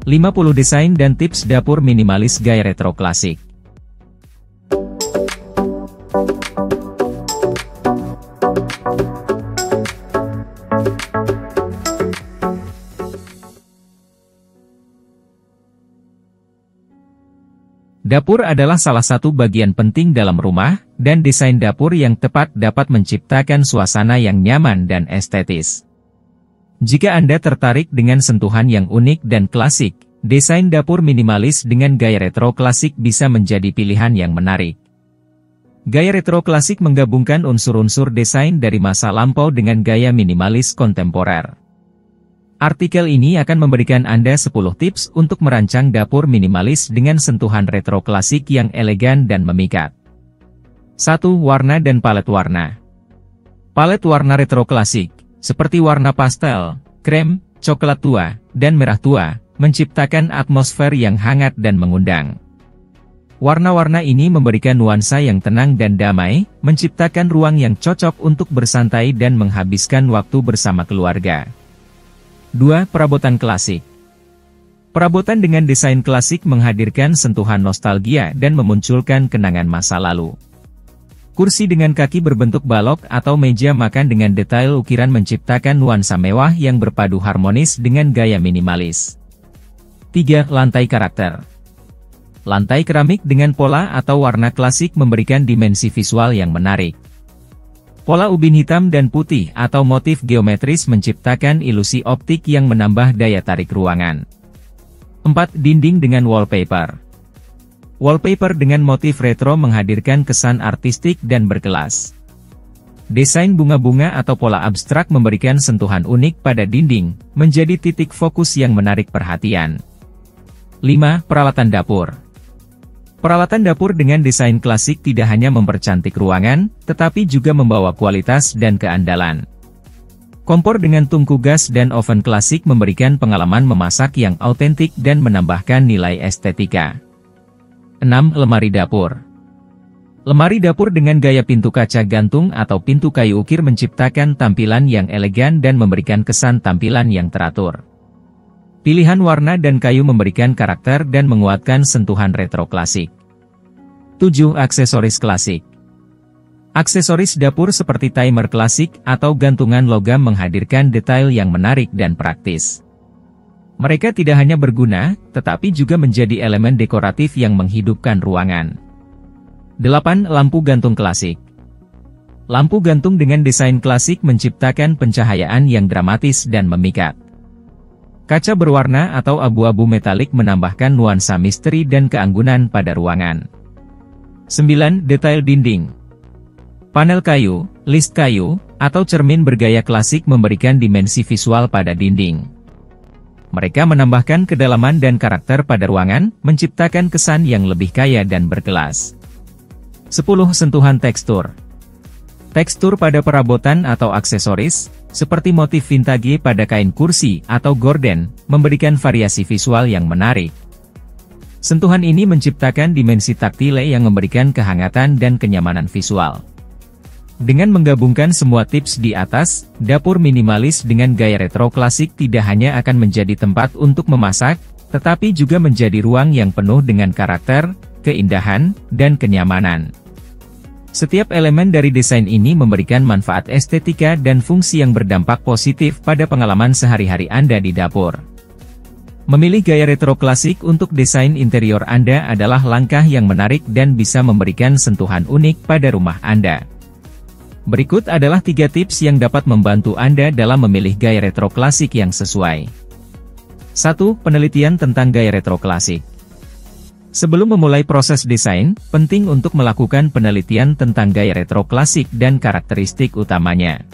50 desain dan tips dapur minimalis gaya retro klasik. Dapur adalah salah satu bagian penting dalam rumah, dan desain dapur yang tepat dapat menciptakan suasana yang nyaman dan estetis. Jika Anda tertarik dengan sentuhan yang unik dan klasik, desain dapur minimalis dengan gaya retro klasik bisa menjadi pilihan yang menarik. Gaya retro klasik menggabungkan unsur-unsur desain dari masa lampau dengan gaya minimalis kontemporer. Artikel ini akan memberikan Anda 10 tips untuk merancang dapur minimalis dengan sentuhan retro klasik yang elegan dan memikat. 1. Warna dan palet warna. Palet warna retro klasik, seperti warna pastel, krem, coklat tua, dan merah tua, menciptakan atmosfer yang hangat dan mengundang. Warna-warna ini memberikan nuansa yang tenang dan damai, menciptakan ruang yang cocok untuk bersantai dan menghabiskan waktu bersama keluarga. 2. Perabotan klasik. Perabotan dengan desain klasik menghadirkan sentuhan nostalgia dan memunculkan kenangan masa lalu. Kursi dengan kaki berbentuk balok atau meja makan dengan detail ukiran menciptakan nuansa mewah yang berpadu harmonis dengan gaya minimalis. 3. Lantai karakter. Lantai keramik dengan pola atau warna klasik memberikan dimensi visual yang menarik. Pola ubin hitam dan putih atau motif geometris menciptakan ilusi optik yang menambah daya tarik ruangan. 4. Dinding dengan wallpaper. Wallpaper dengan motif retro menghadirkan kesan artistik dan berkelas. Desain bunga-bunga atau pola abstrak memberikan sentuhan unik pada dinding, menjadi titik fokus yang menarik perhatian. 5. Peralatan dapur. Peralatan dapur dengan desain klasik tidak hanya mempercantik ruangan, tetapi juga membawa kualitas dan keandalan. Kompor dengan tungku gas dan oven klasik memberikan pengalaman memasak yang autentik dan menambahkan nilai estetika. 6. Lemari dapur. Lemari dapur dengan gaya pintu kaca gantung atau pintu kayu ukir menciptakan tampilan yang elegan dan memberikan kesan tampilan yang teratur. Pilihan warna dan kayu memberikan karakter dan menguatkan sentuhan retro klasik. 7. Aksesoris klasik. Aksesoris dapur seperti timer klasik atau gantungan logam menghadirkan detail yang menarik dan praktis. Mereka tidak hanya berguna, tetapi juga menjadi elemen dekoratif yang menghidupkan ruangan. 8. Lampu gantung klasik. Lampu gantung dengan desain klasik menciptakan pencahayaan yang dramatis dan memikat. Kaca berwarna atau abu-abu metalik menambahkan nuansa misteri dan keanggunan pada ruangan. 9. Detail dinding. Panel kayu, list kayu, atau cermin bergaya klasik memberikan dimensi visual pada dinding. Mereka menambahkan kedalaman dan karakter pada ruangan, menciptakan kesan yang lebih kaya dan berkelas. 10. Sentuhan tekstur. Tekstur pada perabotan atau aksesoris, seperti motif vintage pada kain kursi atau gorden, memberikan variasi visual yang menarik. Sentuhan ini menciptakan dimensi taktile yang memberikan kehangatan dan kenyamanan visual. Dengan menggabungkan semua tips di atas, dapur minimalis dengan gaya retro klasik tidak hanya akan menjadi tempat untuk memasak, tetapi juga menjadi ruang yang penuh dengan karakter, keindahan, dan kenyamanan. Setiap elemen dari desain ini memberikan manfaat estetika dan fungsi yang berdampak positif pada pengalaman sehari-hari Anda di dapur. Memilih gaya retro klasik untuk desain interior Anda adalah langkah yang menarik dan bisa memberikan sentuhan unik pada rumah Anda. Berikut adalah 3 tips yang dapat membantu Anda dalam memilih gaya retro klasik yang sesuai. 1. Penelitian tentang gaya retro klasik. Sebelum memulai proses desain, penting untuk melakukan penelitian tentang gaya retro klasik dan karakteristik utamanya.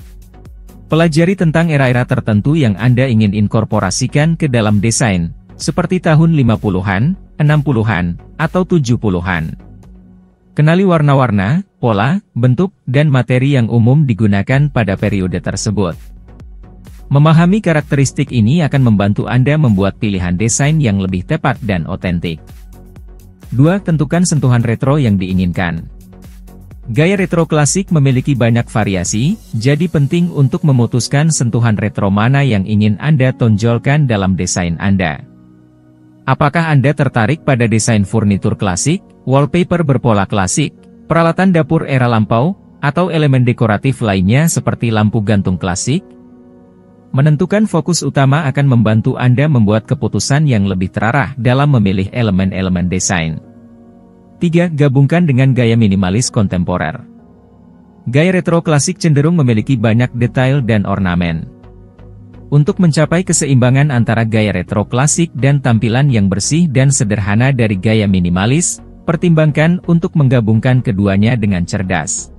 Pelajari tentang era-era tertentu yang Anda ingin inkorporasikan ke dalam desain, seperti tahun 50-an, 60-an, atau 70-an. Kenali warna-warna, pola, bentuk, dan materi yang umum digunakan pada periode tersebut. Memahami karakteristik ini akan membantu Anda membuat pilihan desain yang lebih tepat dan otentik. 2. Tentukan sentuhan retro yang diinginkan. Gaya retro klasik memiliki banyak variasi, jadi penting untuk memutuskan sentuhan retro mana yang ingin Anda tonjolkan dalam desain Anda. Apakah Anda tertarik pada desain furnitur klasik, wallpaper berpola klasik, peralatan dapur era lampau, atau elemen dekoratif lainnya seperti lampu gantung klasik? Menentukan fokus utama akan membantu Anda membuat keputusan yang lebih terarah dalam memilih elemen-elemen desain. 3. Gabungkan dengan gaya minimalis kontemporer. Gaya retro klasik cenderung memiliki banyak detail dan ornamen. Untuk mencapai keseimbangan antara gaya retro klasik dan tampilan yang bersih dan sederhana dari gaya minimalis, pertimbangkan untuk menggabungkan keduanya dengan cerdas.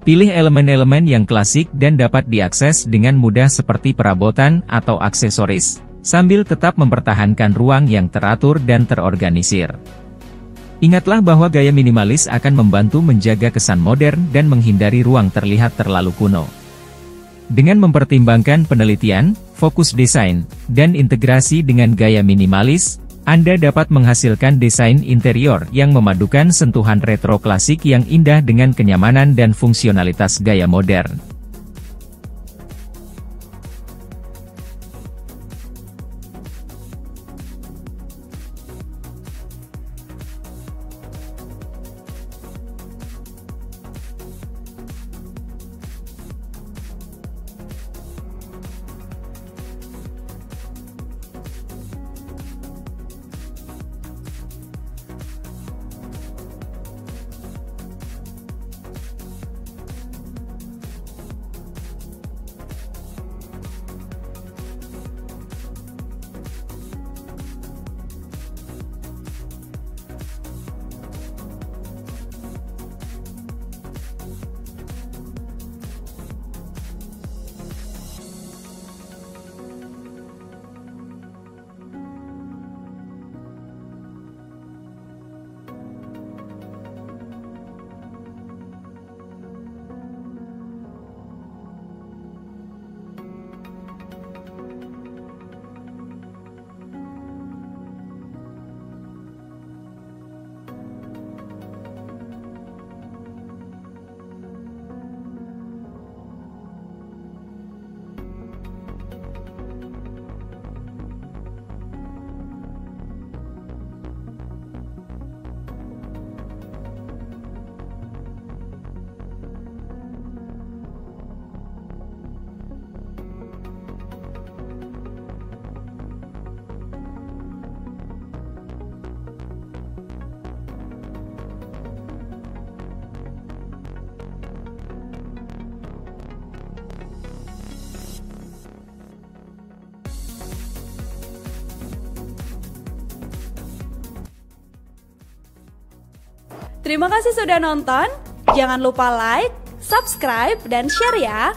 Pilih elemen-elemen yang klasik dan dapat diakses dengan mudah seperti perabotan atau aksesoris, sambil tetap mempertahankan ruang yang teratur dan terorganisir. Ingatlah bahwa gaya minimalis akan membantu menjaga kesan modern dan menghindari ruang terlihat terlalu kuno. Dengan mempertimbangkan penelitian, fokus desain, dan integrasi dengan gaya minimalis, Anda dapat menghasilkan desain interior yang memadukan sentuhan retro klasik yang indah dengan kenyamanan dan fungsionalitas gaya modern. Terima kasih sudah nonton, jangan lupa like, subscribe, dan share ya!